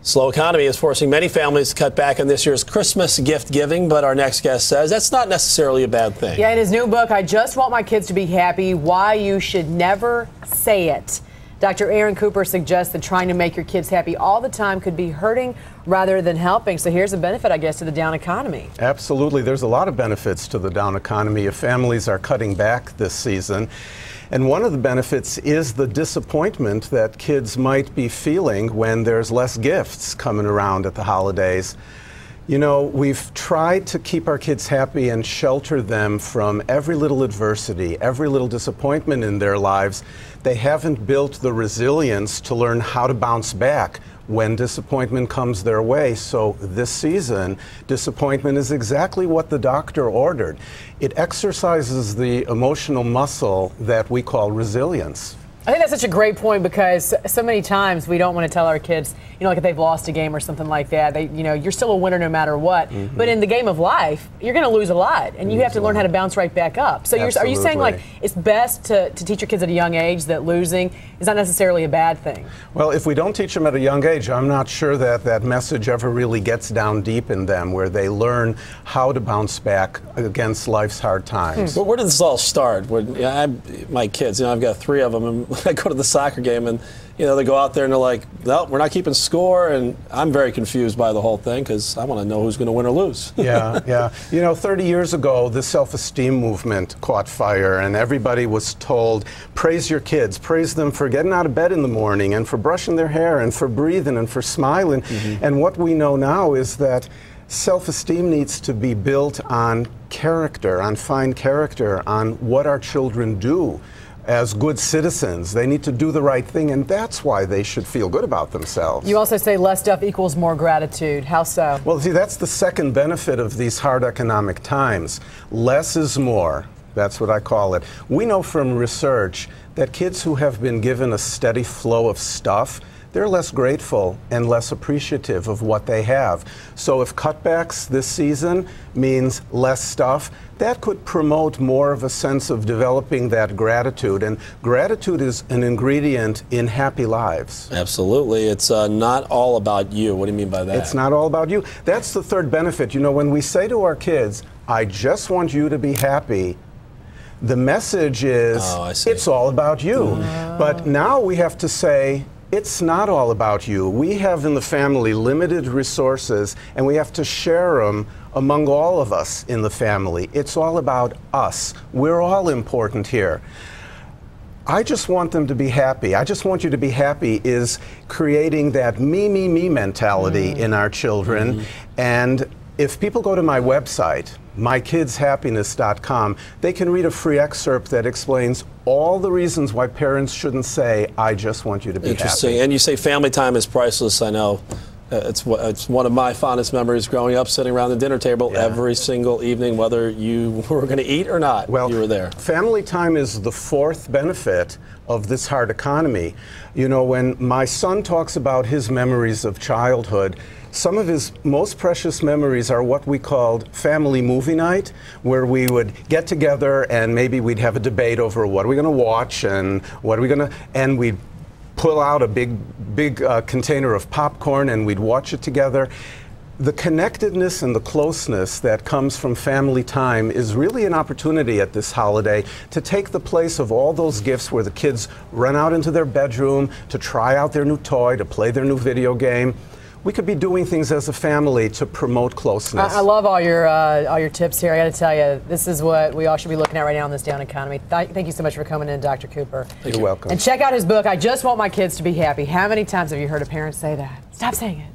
Slow economy is forcing many families to cut back on this year's Christmas gift giving, but our next guest says that's not necessarily a bad thing. Yeah, in his new book, I Just Want My Kids to Be Happy, Why You Should Never Say It. Dr. Aaron Cooper suggests that trying to make your kids happy all the time could be hurting rather than helping. So here's a benefit, I guess, to the down economy. Absolutely. There's a lot of benefits to the down economy if families are cutting back this season. And one of the benefits is the disappointment that kids might be feeling when there's less gifts coming around at the holidays. You know, we've tried to keep our kids happy and shelter them from every little adversity, every little disappointment in their lives. They haven't built the resilience to learn how to bounce back when disappointment comes their way. So this season, disappointment is exactly what the doctor ordered. It exercises the emotional muscle that we call resilience. I think that's such a great point because so many times we don't want to tell our kids, you know, like if they've lost a game or something like that, you're still a winner no matter what. Mm-hmm. But in the game of life, you're going to lose a lot, and you have to learn how to bounce right back up. So are you saying like it's best to teach your kids at a young age that losing is not necessarily a bad thing? Well, if we don't teach them at a young age, I'm not sure that that message ever really gets down deep in them, where they learn how to bounce back against life's hard times. Well, where did this all start? My kids, I've got 3 of them, and I go to the soccer game, and they go out there and they're like, "No, we're not keeping score," and I'm very confused by the whole thing because I want to know who's going to win or lose. Yeah. 30 years ago, the self-esteem movement caught fire, and everybody was told, praise your kids, praise them for getting out of bed in the morning, and for brushing their hair, and for breathing, and for smiling. Mm-hmm. And what we know now is that self-esteem needs to be built on character, on fine character, on what our children do. As good citizens, they need to do the right thing, and that's why they should feel good about themselves. You also say less stuff equals more gratitude. How so? Well, see, that's the second benefit of these hard economic times. Less is more. That's what I call it. We know from research that kids who have been given a steady flow of stuff, they're less grateful and less appreciative of what they have. So if cutbacks this season means less stuff, that could promote more of a sense of developing that gratitude. And gratitude is an ingredient in happy lives. Absolutely. It's not all about you. What do you mean by that? It's not all about you. That's the third benefit. When we say to our kids, I just want you to be happy, the message is, it's all about you. Oh. But now we have to say, it's not all about you. We have in the family limited resources, and we have to share them among all of us in the family. It's all about us. We're all important here. I just want them to be happy. I just want you to be happy is creating that me, me, me mentality in our children. And if people go to my website, mykidshappiness.com, they can read a free excerpt that explains all the reasons why parents shouldn't say, I just want you to be Interesting. happy. And you say family time is priceless. I know. It's one of my fondest memories growing up, sitting around the dinner table every single evening, whether you were going to eat or not, you were there. Family time is the fourth benefit of this hard economy. When my son talks about his memories of childhood, some of his most precious memories are what we called family movie night, where we would get together and maybe we'd have a debate over what are we going to watch and what are we going to, and we'd pull out a big container of popcorn and we'd watch it together. The connectedness and the closeness that comes from family time is really an opportunity at this holiday to take the place of all those gifts where the kids run out into their bedroom to try out their new toy, to play their new video game. We could be doing things as a family to promote closeness. I love all your tips here. I got to tell you, this is what we all should be looking at right now in this down economy. Thank you so much for coming in, Dr. Cooper. You're welcome. And check out his book, I Just Want My Kids to Be Happy. How many times have you heard a parent say that? Stop saying it.